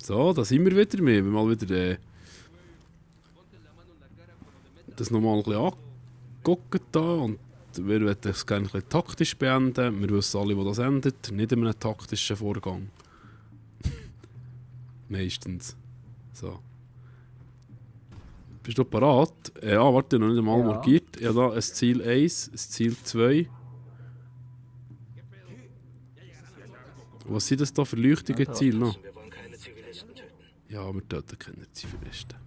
So, da sind wir wieder. Wir haben mal wieder das nochmal ein bisschen angeguckt da und wir wollen das gerne ein bisschen taktisch beenden. Wir wissen alle, wo das endet. Nicht in einem taktischen Vorgang. Meistens. So. Bist du parat? Ja, warte, noch nicht einmal Ja. markiert. Ich habe da ein Ziel 1, ein Ziel 2. Was sind das da für leuchtige Ziele noch? Wir wollen keine Zivilisten töten. Ja, wir töten keine Zivilisten.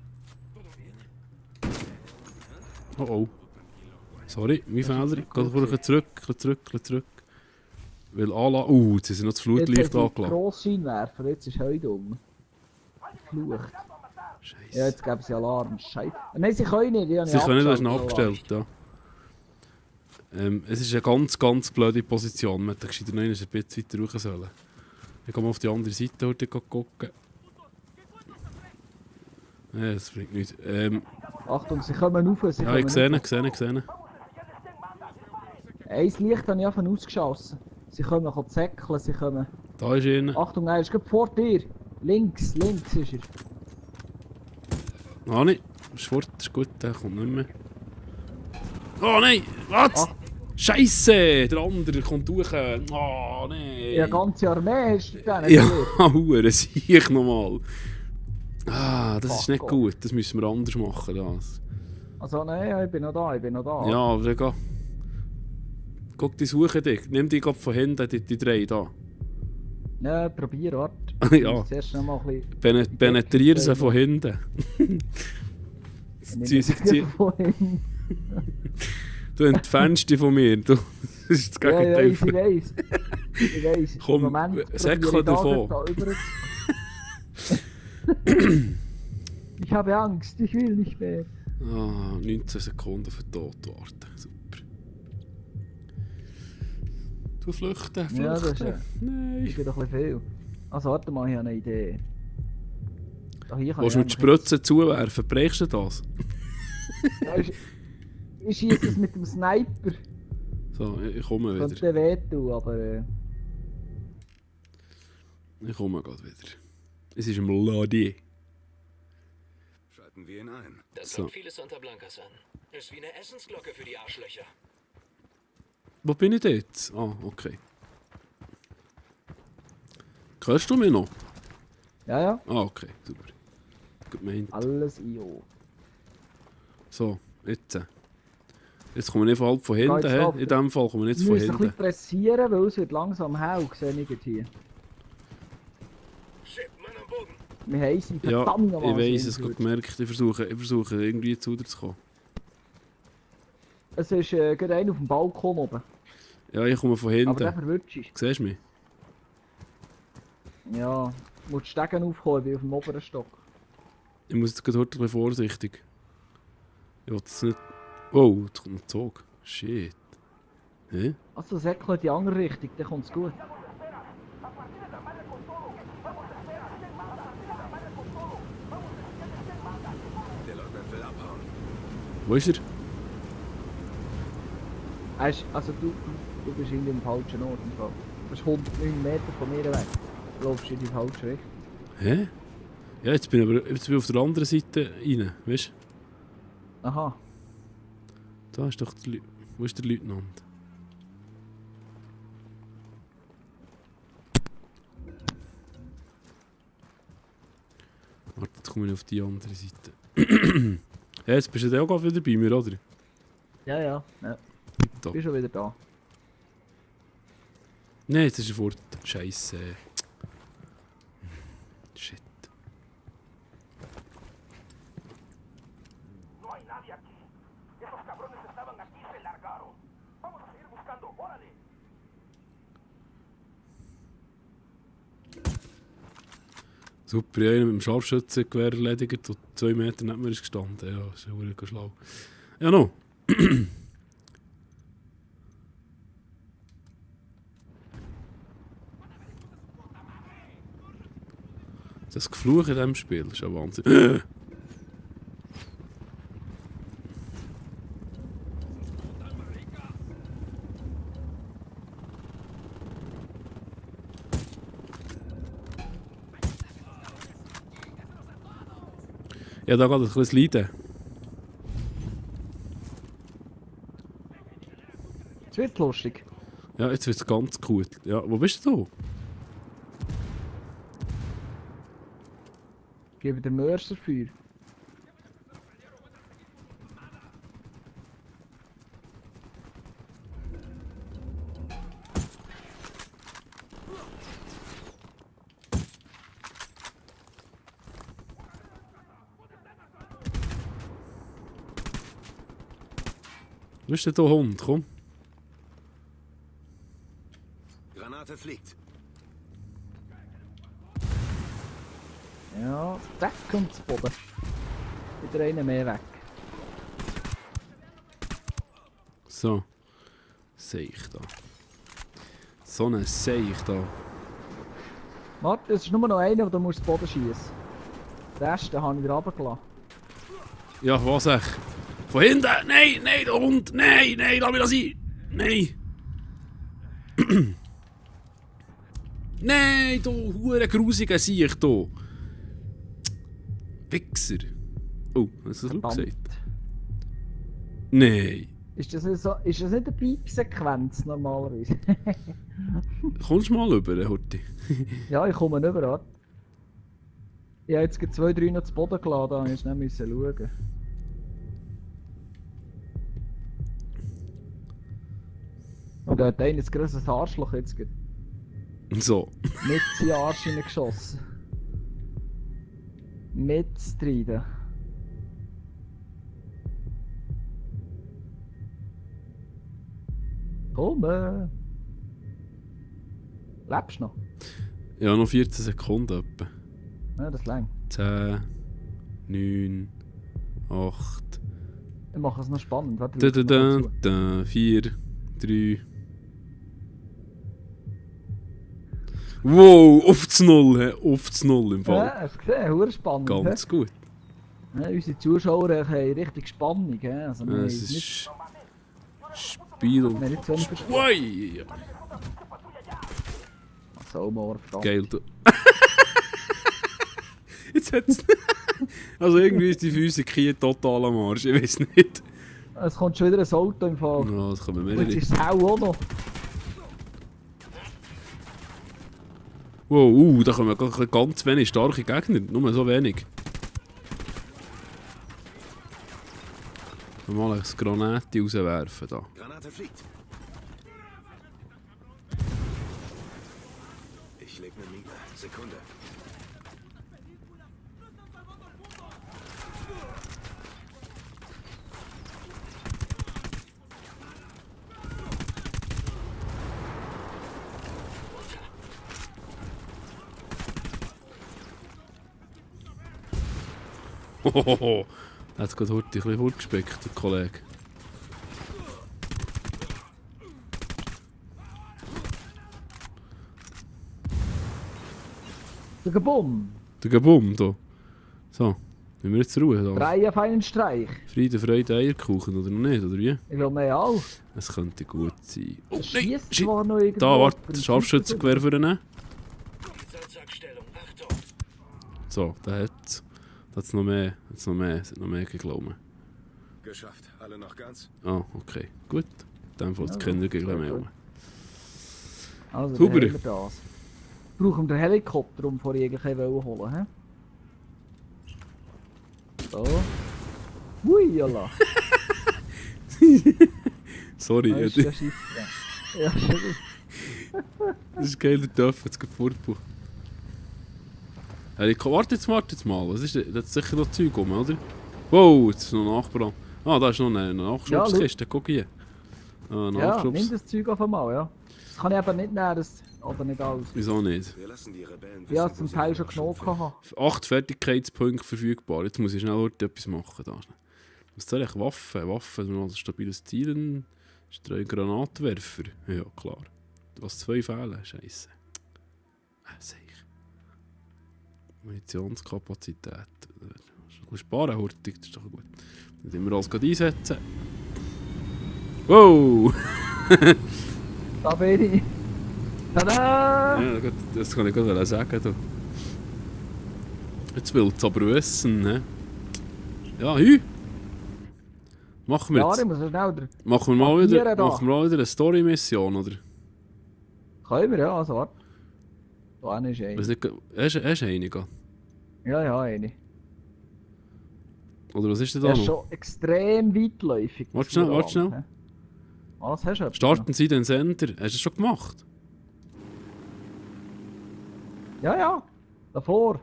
Oh oh. Sorry, mein Fehler. Geh vor ein bisschen zurück. Weil anlassen. Jetzt sind noch das Flutlicht Jetzt haben sie angelassen. Grossscheinwerfer, jetzt ist heute dumm. Flucht. Scheiße. Ja, jetzt geben sie Alarm. Scheiße. Nein, sie können nicht. Die haben Sie können das abgeschaltet. abgestellt, ja. Es ist eine ganz, ganz blöde Position. Man hätte gescheiter noch ein bisschen weiter raus sollen. Ich gehe mal auf die andere Seite heute gucken. Ja, das bringt nichts. Achtung, sie kommen rauf. Sie Ja, kommen ich sehe ihn, rauf. ich sehe ihn, ich sehe ihn. Ein Licht habe ich einfach ausgeschossen. Sie kommen zäckeln, sie kommen. Da ist einer. Achtung, er ist gerade vor dir. Links ist er. Ah, nicht. Ist fort, ist gut, der kommt nicht mehr. Oh nein! Was? Ach. Scheisse! Der andere kommt durch. Oh nein! Ja, ganze Armee hast du den Ja, gehört. Hure, sehe ich nochmal. Ah, das ist Fuck nicht off. gut. Das müssen wir anders machen. Das. Also nein, ja, ich bin noch da. Ja, aber dann geh. Guck, die suchen dich. Nimm die gerade von hinten, die drei da. Ja, probier, warte. Ja. Zuerst noch mal ein bisschen... Penetrier sie von hinten. Ich Sie- sie- vorhin. Du entfernst dich von mir. Du, das ist das Ja, Gegenteil. ich weiss. Ich weiss. Komm, Im Moment säckle probiere ich davon. da über- Ich habe Angst, ich will nicht mehr. Ah, 19 Sekunden für den Tod warten. Super. Du flüchten, flüchten. Ja, das ist ja- Nein. Ich bin doch ein bisschen viel. Also warte mal, ich habe eine Idee. Da hier kann Willst du mit eigentlich Spritzen zuwerfen? Brechst du das? jetzt- Ja, ich schieße es mit dem Sniper. So, ich komme wieder. Könnte wehtun, aber... Ich komme gerade wieder. Es ist ein Ladi. Schalten wir ihn ein. Das So. kommt viele Santa Blancas an. Ist wie eine Essensglocke für die Arschlöcher. Wo bin ich jetzt? Ah, okay. Hörst du mich noch? Ja, Ah, okay, super. Gut gemeint. alles IO. So, jetzt. Jetzt kommen wir nicht von hinten, jetzt hä? ab. In dem Fall kommen wir jetzt Wir von müssen ein bisschen hinten. pressieren, weil es wird langsam hell, sehe ich gerade hier. Shit, Mann am Boden. Wir haben sie, Ja, verdammt ich nochmal. weiss, es gut gemerkt. Ich versuche irgendwie zu dir zu kommen. Es ist gerade einer auf dem Balkon oben. Ja, ich komme von Aber der hinten. verwirrt ist. Siehst du mich? Ja, du musst die Stegen aufkommen, ich bin auf dem oberen Stock. Ich muss jetzt gerade heute ein bisschen vorsichtig. Ich will jetzt nicht... Oh, jetzt kommt ein Zug. Shit. Hä? Also säckle in die andere Richtung, dann kommt es gut. Der Leutnant will abhauen. Wo ist er? Also du bist irgendwie im falschen Ort im Fall. Du bist 109 Meter von mir weg. Du läufst in die falsche Richtung. Hä? Ja, jetzt bin ich auf der anderen Seite rein, weißt du? Aha. Da ist doch der Wo ist der Leutnant? Warte, jetzt komme ich auf die andere Seite. Ja, jetzt bist du ja auch gerade wieder bei mir, oder? Ja. Da. Bin schon wieder da. Nein, jetzt ist er fort. Scheiße. Shit. No hay nadie aquí. Esos cabrones estaban aquí y se largaron. Vamos a seguir buscando. ¡Órale! Super, ja, einer mit dem Scharfschützengewehr erledigt und 2 Meter neben mir ist gestanden. Ja, das ist ja wirklich schlau. Ja, noch. Das Gefluch in diesem Spiel ist ja Wahnsinn. Ja, da geht ein bisschen Leiden. Jetzt wird's lustig. Ja, jetzt wird es ganz gut. Ja, wo bist du? Ich gebe den Mörser Feuer. Wo bist denn der Hund? Komm. Granate fliegt. Ja, zack kommt das Boden. Wieder einer mehr weg. So. Seich da. So ein Seich da. Warte, es ist nur noch einer, der muss den Boden schießen. Den Rest den habe ich wieder runtergelassen. Ja, was echt? Von hinten! Nein, nein, der Hund! Nein, nein, lass mich das sein! Nein! Nein, du hure grusiger Sieg hier! Wichser! Oh, hast du das laut gesagt? Nein! Ist das nicht eine Piep-Sequenz normalerweise? Kommst du mal rüber, Horti? Ja, ich komme nicht mehr. Ich habe jetzt 2, 3 noch zu Boden geladen, da musste ich nicht schauen. Und da hat einer ein grosses Arschloch jetzt So. mit seinen Arsch hineingeschossen. Mit Streiten. Komm! Lebst du noch? Ja, noch 14 Sekunden etwa. Ja, das ist lang. 10, 9, 8, Ich mache es noch spannend. Warte, da, ich da, schau da, noch zu. da, 4, 3. Wow, auf das Null, he, auf das Null im Fall. Ja, hast du gesehen? Hure spannend. Ganz gut. Ja, unsere Zuschauer haben richtig Spannung. He? Also, wir Es haben nicht, ist Spiel. wir haben nicht zu wenig verstanden. Ui, So, mal verdammt. geil. Du. Jetzt hat's. Also irgendwie ist die Physik hier total am Arsch, ich weiß nicht. Es kommt schon wieder ein Auto im Fall. Ja, das kommen Und jetzt mehrere. ist es auch noch. Wow, da kommen ganz wenig starke Gegner, nur so wenig. Mal eine Granate rauswerfen da. Granate fliegt. Ich leg ne Mine. Sekunde. Hohoho, da hat es gerade heute ein bisschen fortgespeckt, der Kollege. Der Gebumm. Der Gabum da. So, wenn wir jetzt Ruhe da. Drei auf einen Streich. Friede, Freude, Eierkuchen oder noch nicht, oder wie? Ich will mehr auch. Es könnte gut sein. Oh, Das nein, schießt shit. zwar noch irgendwo. Da, warte, aber im Scharfschützengewehr für ihn. Einsatzstellung, Achtung! So, da hat es noch mehr, es hat noch mehr geglaubt. Geschafft. Alle noch ganz? Ah, okay, gut. In dem Fall Ja, kennen wir sehr gleich mehr. gut. Also, Super. dann haben wir das. Brauchen wir den Helikopter, um vor irgendwelche holen, hä? So. Hui, jalla. Sorry, Da ist ja, der Schiff dran. Ja, schon gut. das ist geil, der darf jetzt fortbauen. Warte jetzt mal, was ist das? Da hat sicher noch Zeug rum, oder? Wow, jetzt ist noch ein Nachbar. Ah, da ist noch eine Nachschubskiste, guck hier. Ah, Ja, Nachschubs. nimm das Zeug auf einmal, ja. Das kann ich aber nicht nehmen, das, oder nicht alles. Wieso nicht? Wir lassen die Rebellen Ich habe wissen, zum wo sie Teil ihre schon genommen. Schubfälle- gehabt. 8 Fertigkeitspunkte verfügbar. Jetzt muss ich schnell etwas machen. Da. Was soll ich? Waffen, ein stabiles Zielen, 3 Granatwerfer. Ja, klar. Was 2 fehlen? Scheiße. Sehe ich. Munitionskapazität. Ein bisschen sparen, hurtig, das ist doch gut. Nicht immer alles gerade einsetzen. Wow! Da bin ich. Tada! Ja, gut, das kann ich gerade sagen. Du. Jetzt will es aber essen, ne? Ja, hü. Machen wir Ja, ich jetzt. muss so schnell der... Machen wir Papiere da. mal wieder eine Story-Mission, oder? Können wir, ja, also warte. Da hinten ist eine. Weiss nicht, hast du eine? gell? Ja, eine. Oder was ist denn Der da ist noch? schon extrem weitläufig. Warte schnell, warte schnell. Was hast du? Starten Sie den Sender. Hast du das schon gemacht? Ja, ja. Davor.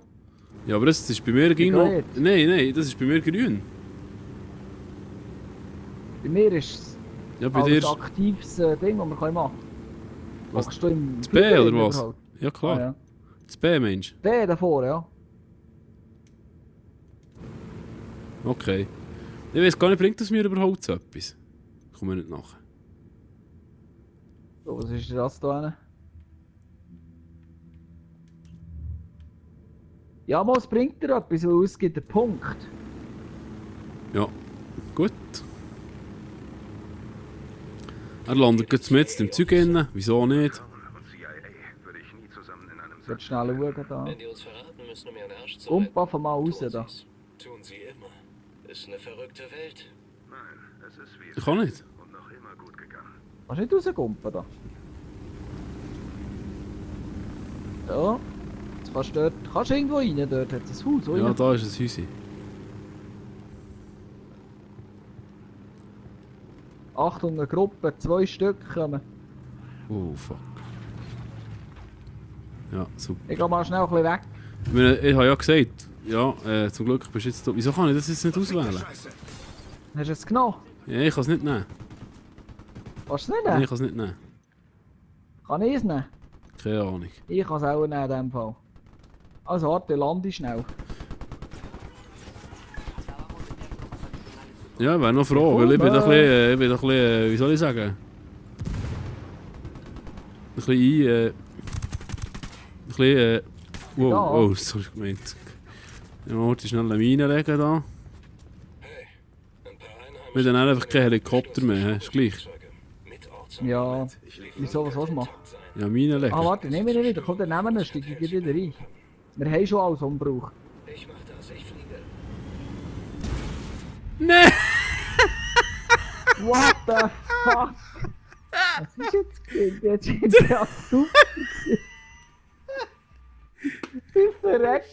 Ja, aber das ist bei mir ging noch... geht? Nein, das ist bei mir grün. Bei mir ist es Ja, bei als dir... aktives Ding, das wir machen können. Was? Machst du im Das B oder was? überhaupt? Ja, klar. Ah, ja. Das B, Mensch. B davor, ja. Okay. Ich weiß gar nicht, bringt das mir überhaupt so etwas? Ich komme nicht nach. So, was ist das da hinten? Ja, mal, es bringt dir etwas, weil es gibt einen Punkt. Ja, gut. Er landet jetzt mit im Zeug rein. Wieso nicht? Und CIA würde ich nie zusammen in einem Ich werde schnell schauen da. Wenn die uns verraten, müssen wir mir einen Arsch zu Und paffen mal raus Tun da. sie's. Tun sie immer. Ist eine verrückte Welt. Nein, es ist wie Ich kann nicht. und noch immer gut gegangen. Kannst du nicht rauskumpen da? Ja. Jetzt kannst du dort... Kannst du irgendwo rein? Dort hat es ein Haus, oder? Ja, da ist ein Häuschen. Achtung, eine Gruppe, 2 Stück kommen. Oh, fuck. Ja, super. Ich gehe mal schnell ein bisschen weg. Ich meine, ich habe ja gesagt, ja, zum Glück bist du jetzt da. Wieso kann ich das jetzt nicht auswählen? Scheiße. Hast du es genommen? Ja, ich kann es nicht nehmen. Kannst du es nicht Nein, nehmen? ich kann es nicht nehmen. Kann ich es nehmen? Keine Ahnung. Ich kann es auch nehmen in dem Fall. Also warte, lande schnell. Ja, ich wäre noch froh, weil ich bin da ein bisschen, wie soll ich sagen? Ein bisschen wow, Ja. oh, sorry, gemeint. Ich wollte schnell eine Mine legen da. Hey, ein paar Einheimische... Wir haben dann einfach keinen Helikopter mehr, hä? Ist gleich. Mit Orts- Ja, Ich leg wieso, was willst du machen? Ja, Mine legen. Ah, warte, nehmen wir nicht wieder. Komm, dann nehmen wir ihn, steige ich wieder rein. Wir haben schon alles umgebraucht. Ich mach das, ich fliege. Nein! What the fuck? Was ist jetzt gewesen? Jetzt ist ja super gewesen. Ich verreck.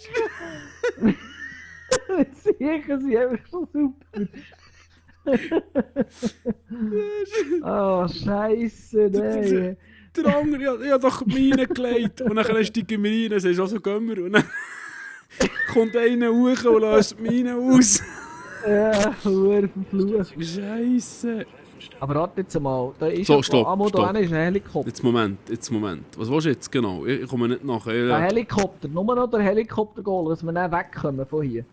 Sicher, sie haben schon super. Oh, Scheiße, nee. Der andere, ich hab doch die Mine gelegt. Und dann steigen wir rein, dann sagst du, also gehen wir. Und dann kommt einer hoch und lässt die Mine aus. Ja, verflucht. Scheiße. Aber warte jetzt mal, da ist So, ja- stopp, Ah, mal, da stopp. hinten ist ein Helikopter. Jetzt Moment. Was willst du jetzt genau? Ich komme nicht nachher. Ein Helikopter, nur noch der Helikopter holen, dass wir dann wegkommen von hier.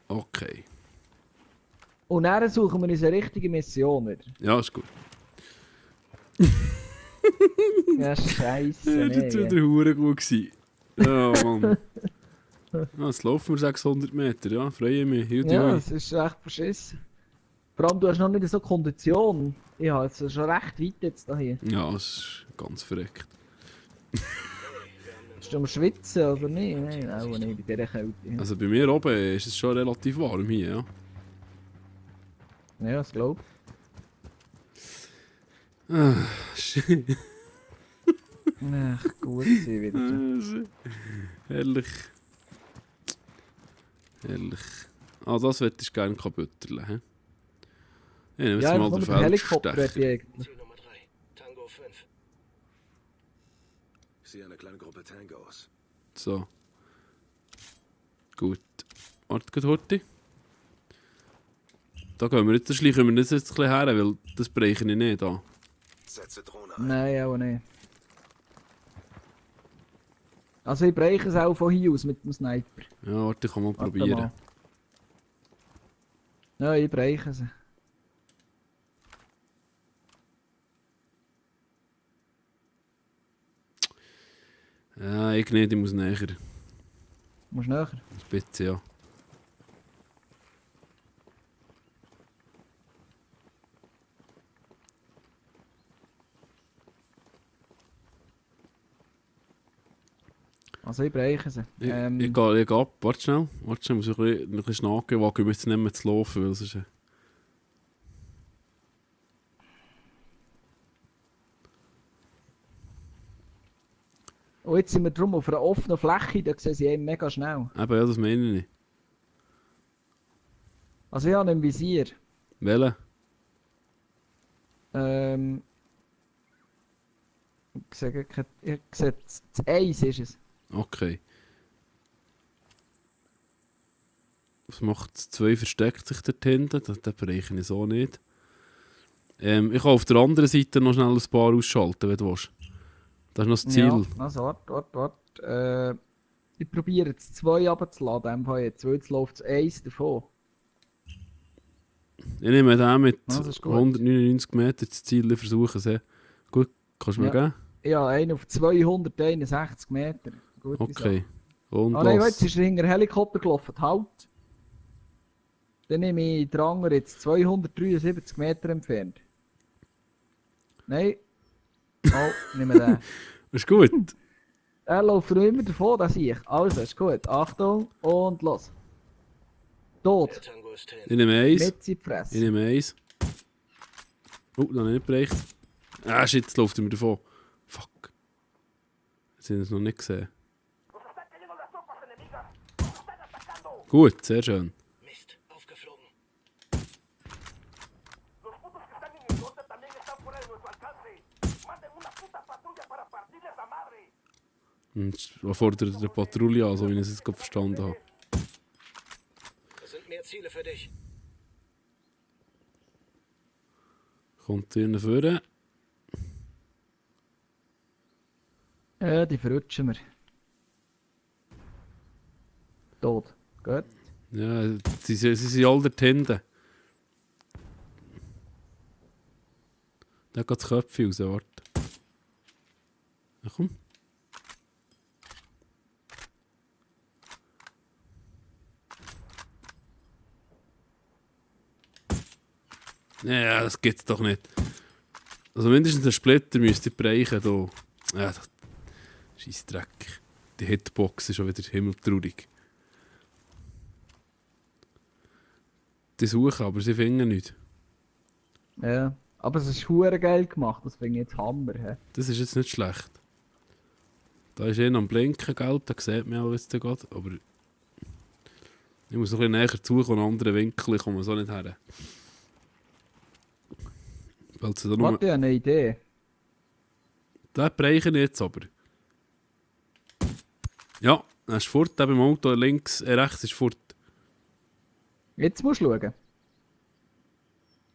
Okay. Und dann suchen wir uns eine richtige Mission wieder. Ja, ist gut. Ja, Scheiße, Ja, das war nee. wieder hure gut gewesen. Ja, Mann. Ja, jetzt laufen wir 600 Meter, ja. Freue mich. Hilde Ja, euch. es ist echt beschissen. Vor allem, du hast noch nicht so Kondition. Ich habe jetzt schon recht weit jetzt da hier. Ja, es ist ganz verreckt. Bist du am Schwitzen oder nicht? Nein, auch nicht bei dieser Kälte. Also bei mir oben ist es schon relativ warm hier, ja. Ja, das glaube Shit. ich. Ach, gut sein wieder. Herrlich. Herrlich. Ah, das würde ich gerne kabütterle, hä? Ich nehme jetzt Ja, mal einfach den nur den Helikopter Feldstecher. Ziel eigentlich. Nummer 3. Tango 5. Ich sehe eine kleine Gruppe Tangos. So. Gut. Warte, gut, Horti. Da gehen wir jetzt, da schleichen wir das jetzt ein bisschen her, weil das breche ich nicht an. Setze Drohne ein. Nein, auch nicht. Also ich breche es auch von hier aus mit dem Sniper. Ja, warte, ich kann mal Warte probieren. mal. Ja, ich breche sie. Ja, ich nicht, ich muss näher. Ein Musst näher. bisschen, ja. Also ich bereiche sie. Ich gehe ab. Warte schnell, muss ich ein bisschen schnacken, wage ich jetzt nicht mehr zu laufen, weil es ist... Und jetzt sind wir drum auf einer offenen Fläche, da sehen sie eben mega schnell. Eben, ja, das meine ich nicht. Also ich habe einen Visier. Welchen? Ich sehe das 1 ist es. Okay. Was macht das 2? Versteckt sich dort hinten? Den bereiche ich so nicht. Ich kann auf der anderen Seite noch schnell ein paar ausschalten, wenn du willst. Das ist noch das Ziel. Ja, also warte. Ich probiere jetzt 2 runterzuladen, weil jetzt läuft das 1 davon. Ich nehme den mit Das ist gut. 199 Meter das Ziel, ich versuche es. Gut, kannst du mir geben? Ja, einen auf 261 Meter. Gute Okay. Sache. Und Ah nein, los. jetzt ist er hinter den Helikopter gelaufen. Halt! Dann nehme ich den anderen jetzt 273 Meter entfernt. Nein. Oh, nimm den. Ist gut. Er läuft noch immer davon, das sehe ich. Also, ist gut. Achtung und los. Der Tot. Tango ist hin. Ich nehme eins. Mit in die Ich Fresse. nehme eins. Oh, da habe ich nicht bereicht. Ah, shit, jetzt läuft er mir davon. Fuck. Jetzt haben wir es noch nicht gesehen. Nos están cayendo las tropas enemigas. Nos están atacando. Gut, sehr schön. Mist, aufgeflogen. Los putos que están en el norte también están fuera de nuestro alcance. Manden una puta patrulla para partirles la madre. Und fordert eine Patrouille an, so wie ich es jetzt gerade verstanden habe. Es sind mehr Ziele für dich. Kommt hier vorne. Ja, die verrutschen wir. Tot. Gut. Ja, sie sind alle dort hinten. Da geht das Köpfchen raus, warte. Ja, komm. Ja, das gibt's doch nicht. Also mindestens einen Splitter müsste ich bereichen hier. Ja, scheiß Dreck. Die Hitbox ist schon wieder himmeltraurig. Die suchen, aber sie finden nichts. Ja. Aber es ist hure geil gemacht, das finde ich jetzt Hammer. He. Das ist jetzt nicht schlecht. Da ist einer am Blinken, gell? Da sieht man auch, wie es da geht. Aber ich muss noch ein bisschen näher zukommen, an anderen Winkel kommen wir so nicht her. Weil sie da nur... Warte, ich habe eine Idee. Den bereiche ich jetzt aber. Ja, er ist fort. Der beim Auto links, rechts ist fort. Jetzt musst du schauen.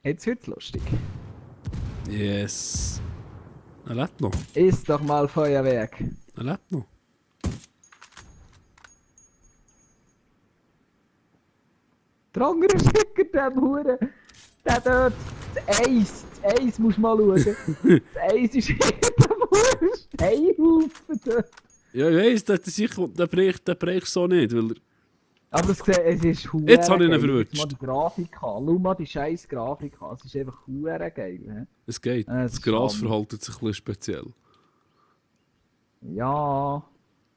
Jetzt wird's lustig. Yes. Er lebt noch. Ist doch mal Feuerwerk. Er lebt noch. Der andere Schicker, der Hure. Der dort. Das Eis musst du mal schauen. Das Eis ist hinter dem Hure Steinhaufen dort. Ja, ich weiss, der bricht so nicht, weil er... Aber es ist hure Jetzt habe ich ihn geil. verwutscht. Schau mal die Grafik an. Schau mal die scheiß Grafik an. Es ist einfach hure geil. He? Es geht. Es Das ist Gras Hammer. verhält sich ein bisschen speziell. Ja.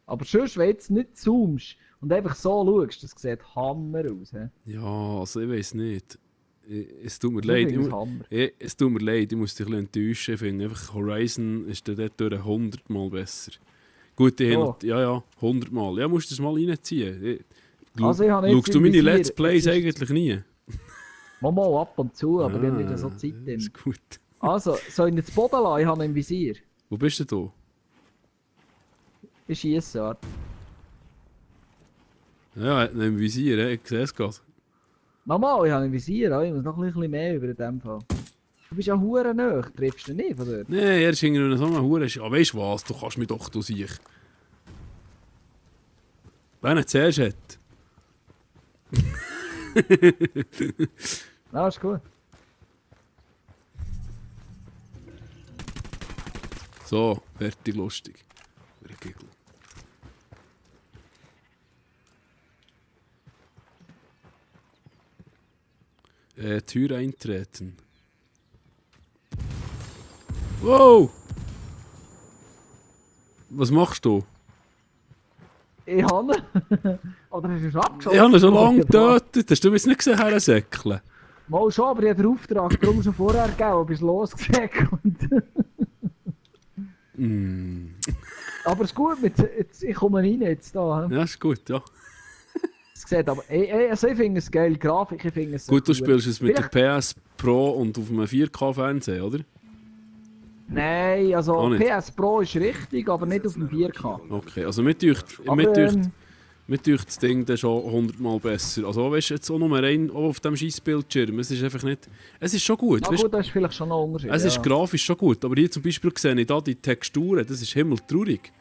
Aber sonst, wenn du jetzt nicht zoomst und einfach so schaust, das sieht Hammer aus. He? Ja, also ich weiss nicht. Es tut mir Ich leid. finde es Hammer. Es tut mir leid, ich muss dich ein bisschen enttäuschen. Ich finde einfach, Horizon ist dann dort durch 100 Mal besser. Gut, Oh. ja, 100 Mal. Ja, musst du das mal reinziehen. Also ich habe jetzt Schaust du im meine Visier- Let's Plays jetzt ist- eigentlich nie? Mal ab und zu, aber ich habe wieder so Zeit Das drin. ist gut. Also, soll ich ihn zu Boden lassen? Ich habe ihn im Visier. Wo bist du da? Ich schiesse, warte. Ja, im Visier, ich sehe es gerade. Nochmal, ich habe ihn im Visier. Ich muss noch ein bisschen mehr über den Fall. Du bist ja hure nahe, triffst du nicht von dort? Nein, er ist irgendwie so eine Hure. Ja, weißt du was? Du kannst mich doch durch sich. Wenn er zuerst hat. Ja, ist gut. So, fertig, lustig. Hure Giggle. Tür eintreten. Wow! Was machst du? Ich habe ihn. Oder hast du ihn abgeschossen? Ich habe ihn schon lange getötet. Hast du mich nicht gesehen, Herr Säckle? Mal schon, aber ich habe den Auftrag darum schon vorher gegeben, bis losgesagt. Aber es ist gut, ich komme rein jetzt da. Ja, ist gut, ja. Es sieht aber, also ich finde es geil, Grafik, ich finde es Gut, du cool. spielst es mit der Vielleicht- PS Pro und auf einem 4K-Fernseher, oder? Nein, also Auch nicht. PS Pro ist richtig, aber nicht auf dem 4K. Okay, also mir deucht das Ding dann schon 100-mal besser. Also weißt du, jetzt auch nur rein auch auf dem Scheissbildschirm. Es ist einfach nicht... Es ist schon gut, Na weißt, gut, das ist vielleicht schon noch ein Unterschied. es ist grafisch schon gut, aber hier zum Beispiel sehe ich da die Texturen, das ist himmeltraurig.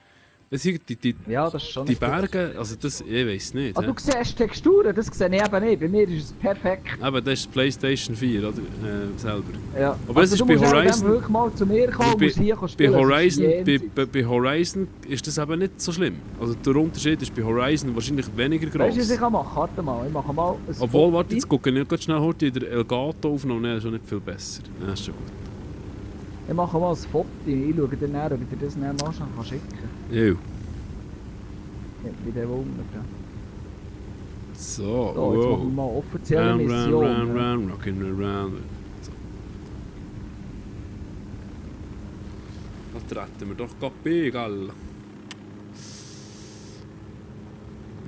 Das sind ja, das ist schon die ein Stück. Berge, also das, ich weiß nicht. Ah, hä? du siehst Texturen, das sehe ich eben nicht. Bei mir ist es perfekt. Aber das ist PlayStation 4, oder? Selber. Ja. Aber es ist du bei musst auch Horizon- dann wirklich mal zu mir kommen und Bei, musst hier bei, spielen. Horizon, Das ist jenseits. bei Horizon ist das eben nicht so schlimm. Also der Unterschied ist bei Horizon wahrscheinlich weniger Weißt du, was groß. ich kann machen? Warte mal, ich mache mal ein Obwohl, Foto. warte, jetzt gucke ich ganz schnell heute in der Elgato aufnehmen. Nein, das ist schon nicht viel besser. Ja, das ist schon gut. Ich mache mal ein Foto, ich schaue dann nachher, ob ich dir das nachher mal schon schicken kann. Jo. Bei dem Wunder. So, So, jetzt machen wir wow. mal offizielle Round, round, Mission. round, ja. round, rockin' around. So. Da treten wir doch gerade bei, gell?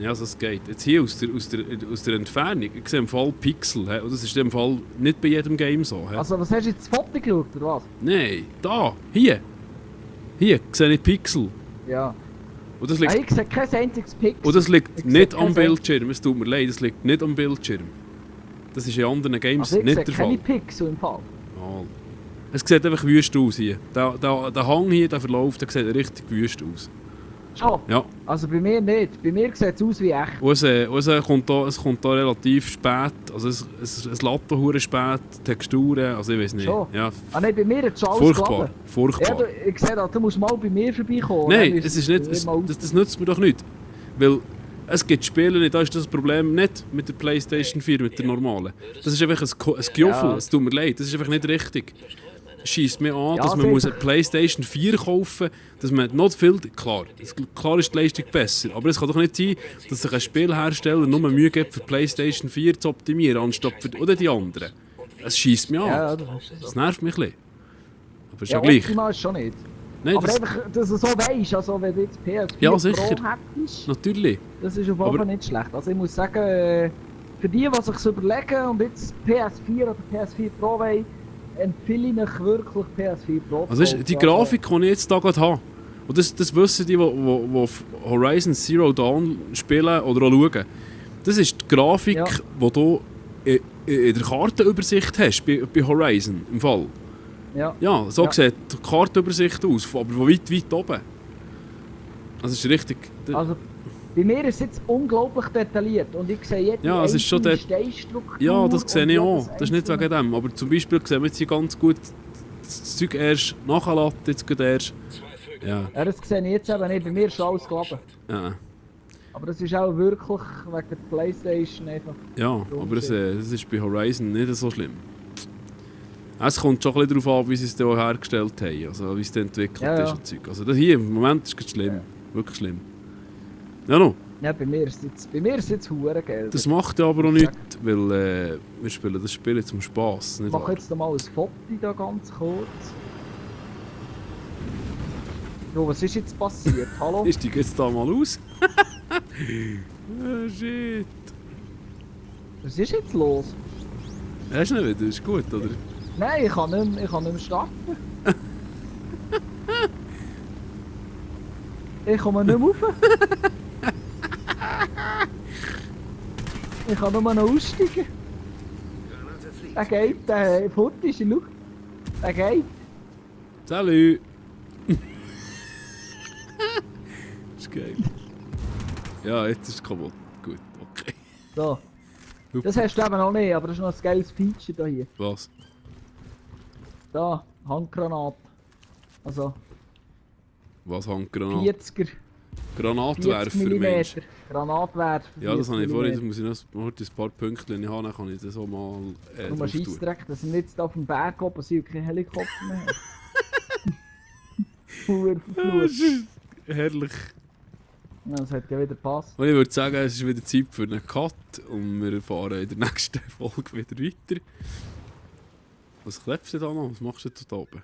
Ja, also es geht. Jetzt hier aus der Entfernung, ich sehe im Fall Pixel. He? Und das ist im Fall nicht bei jedem Game so. He? Also, was hast du jetzt das Foto geschaut, oder was? Nein, da, hier. Hier sehe ich Pixel. Ja. Und das liegt, Ich sehe kein einziges Pixel. und das liegt Ich nicht sehe am kein Bildschirm. Es tut mir leid, das liegt nicht am Bildschirm. Das ist in anderen Games Also, ich nicht sehe der keine Fall. Pixel im Fall. Oh. Es sieht einfach wüst aus hier. Der Hang hier, der Verlauf, der sieht richtig wüst aus. Schon? Ja. Also bei mir nicht. Bei mir sieht es aus wie echt. Und es kommt da relativ spät. Also es lädt da hure spät. Texturen, also ich weiß nicht. Schon? Ja, Ah nein, bei mir hat es schon alles furchtbar. geladen. Ja, Furchtbar. ich sehe da, du musst mal bei mir vorbeikommen. Nein, Dann es ist nicht, bei es, mir mal das nützt mir doch nicht. Weil es gibt Spiele nicht, da ist das Problem nicht mit der PlayStation 4, mit der normalen. Das ist einfach ein Gejuffel, Ja. es tut mir leid, das ist einfach nicht richtig. Es scheisst mir an, Ja, dass man sicher. muss eine PlayStation 4 kaufen muss, dass man nicht viel... Klar ist die Leistung besser, aber es kann doch nicht sein, dass sich ein Spielhersteller nur Mühe gibt, für PlayStation 4 zu optimieren, anstatt für oder die anderen. Es scheisst mir an. Ja, das ist so. Das nervt mich ein bisschen. Aber ist Ja, ja gleich. optimal ist schon nicht. Nein, Aber das, einfach, dass du so weisst, also wenn du jetzt PS4 Ja, sicher. Pro hättest, natürlich. das ist auf jeden Aber- Fall nicht schlecht. Also ich muss sagen, für die, die sich überlegen und jetzt PS4 oder PS4 Pro wollen, empfehle ich euch wirklich PS4 Pro. Also ist die Grafik, die ich jetzt hier gerade habe, und das wissen die Horizon Zero Dawn spielen oder auch schauen, das ist die Grafik, Ja. die du in der Kartenübersicht hast, bei Horizon im Fall. Ja. Ja, so Ja. sieht die Kartenübersicht aus, aber von weit, weit oben. Also es ist richtig... Also bei mir ist es jetzt unglaublich detailliert und ich sehe jetzt Ja, es ist schon Steinstruktur. Ja, das sehe und ich jedes auch. Das ist nicht einzelne- wegen dem. Aber zum Beispiel sehen wir jetzt hier ganz gut das Zeug erst nachgeladen, jetzt gerade erst. Ja, Ja, das sehe ich jetzt eben nicht. Bei mir ist alles geladen. ja. Aber das ist auch wirklich wegen der Playstation einfach. Ja, aber das ist bei Horizon nicht so schlimm. Es kommt schon ein bisschen darauf an, wie sie es da auch hergestellt haben, also wie es da entwickelt Ja, ja. ist und Zeug. Also das hier im Moment ist es schlimm, wirklich schlimm. Ja, no, Ja, bei mir ist es jetzt hure Geld. das macht ja aber auch nichts, weil wir spielen das Spiel zum Spass, Ich nicht mache wahr? jetzt mal ein Foto da ganz kurz. Jo, was ist jetzt passiert? Hallo? Ist die jetzt da mal aus? Ah, shit. Was ist jetzt los? Hast du nicht wieder? Ist gut, oder? Nein, ich kann nicht mehr starten. Ich komme nicht mehr rauf. Ich kann nur noch aussteigen. Granate fliegt. Der geht, der Foto ist in Luft. Der geht. Salut! Ist geil. Ja, jetzt ist es kaputt. Gut, okay. So. Super. Das hast du eben noch nicht, aber das ist noch ein geiles Feature hier. Was? Da, Handgranate. Also Was Handgranate? 40er, 40 Granatwerfer, mm. Mensch. Granatwerfer. Ja, das habe ich 40 vorhin. mm. Das muss ich noch ein paar Pünktchen haben, dann kann ich das auch mal Nur drauf tun. Scheissdreck, dass wir jetzt auf dem Berg oben sind und keinen Helikopter mehr haben. Pur verflucht. Herrlich. Ja, das hat ja wieder gepasst. Und ich würde sagen, es ist wieder Zeit für einen Cut und wir fahren in der nächsten Folge wieder weiter. Was klebst du da noch? Was machst du da oben?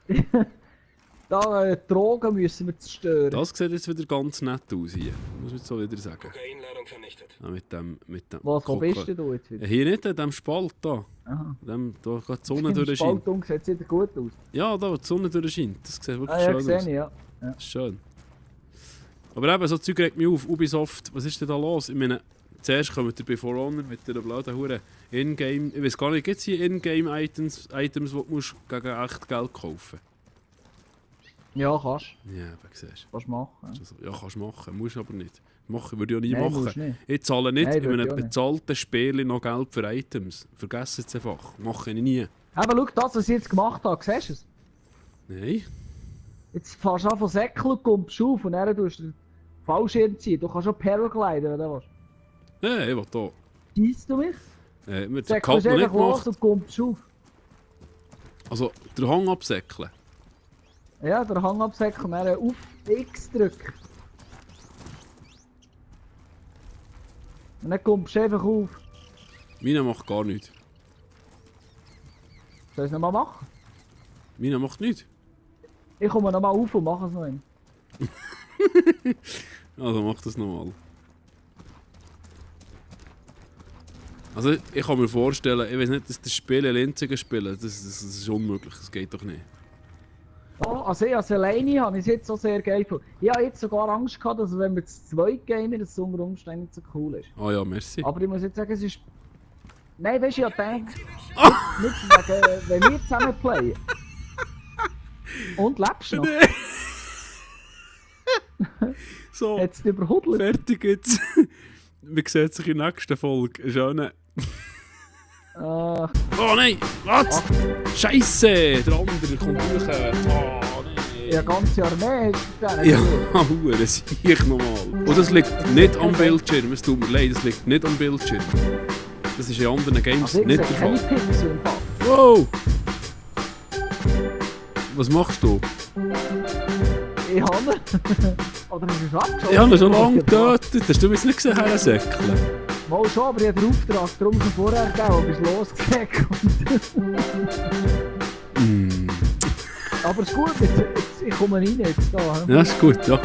Da, Drogen müssen wir zerstören. Das sieht jetzt wieder ganz nett aus hier, muss man so wieder sagen. Kokainladung vernichtet. Ja, mit dem Wo Coca- bist denn du jetzt wieder? Hier nicht, in diesem Spalt da. Aha. Da geht die Sonne Im durchscheint. Spaltung sieht es wieder gut aus. Ja, da wo die Sonne durchscheint. Das sieht wirklich Ah, ja, schön aus. sehe ich, ja. Das ist schön. Aber eben, so Zeug regt mich auf. Ubisoft, was ist denn da los? Ich meine, zuerst kommt ihr bei For Honor mit der blöden Hure Ingame... Ich weiß gar nicht, gibt es hier Ingame-Items, die du musst gegen echt Geld kaufen? Ja, kannst Ja, aber siehst du machen. du. Ja, kannst du machen, musst aber nicht. Machen würde ich auch nie Nein, musst machen. nicht. Ich zahle nicht Nein, in würde einem ich auch nicht. bezahlten Spiel noch Geld für Items. Vergesst es einfach. Mache ich nie. Aber schau, das, was ich jetzt gemacht habe, siehst du es? Nein. Jetzt fährst du an von Säckeln und kommst auf und dann tust du den Fallschirm ziehen. Du kannst schon Paragliden, oder was? Nein, ich will da. Siehst du mich? Wir haben den Säckelst Cut noch nicht einfach los gemacht. und kommst auf. Also, den Hang absäckeln. Ja, der Hang absäckeln und dann auf X drücken. Und dann kommst du einfach auf. Meiner macht gar nichts. Soll ich es nochmal machen? Meiner macht nichts. Ich komme nochmal auf und mache es noch einmal. Also mach das nochmal. Also ich kann mir vorstellen, ich weiß nicht, dass das Spiel in Linzigen spielen, das ist unmöglich, das geht doch nicht. Oh, also ich als alleine habe ich es jetzt so sehr geil gefunden. Ich habe jetzt sogar Angst gehabt, dass wenn wir zu zweit gamen, dass es unter Umständen nicht so cool ist. Ah ja, merci. Aber ich muss jetzt sagen, es ist... Nein, weißt du, ich habe gedacht, nicht wegen, wenn wir zusammen playen. Und lebst du noch? So, Hat es dich überhudelt? fertig jetzt. Wir sehen sich in der nächsten Folge. Ist auch nicht... Ah, Oh nein, was? Scheisse, der andere kommt durch. Oh nein. ja, ganze Armee hast du Ja, gesehen. Hure, das sehe ich nochmal. Und das liegt nicht am Bildschirm, es tut mir leid, das liegt nicht am Bildschirm. Das ist in anderen Games Also ich nicht der sehe keine Fall. Pixel im Fall. Wow! Was machst du? Ich habe ihn. Oder ist es abgeschossen? Ich habe ihn schon lange getötet. Hast du mich jetzt nicht gesehen, Herr Säckle? Mal schon, aber ich habe den Auftrag darum schon vorher gegeben, ob ich losgesagt Mm. Aber es ist gut, jetzt, ich komme rein jetzt da. Ja, ist gut, ja.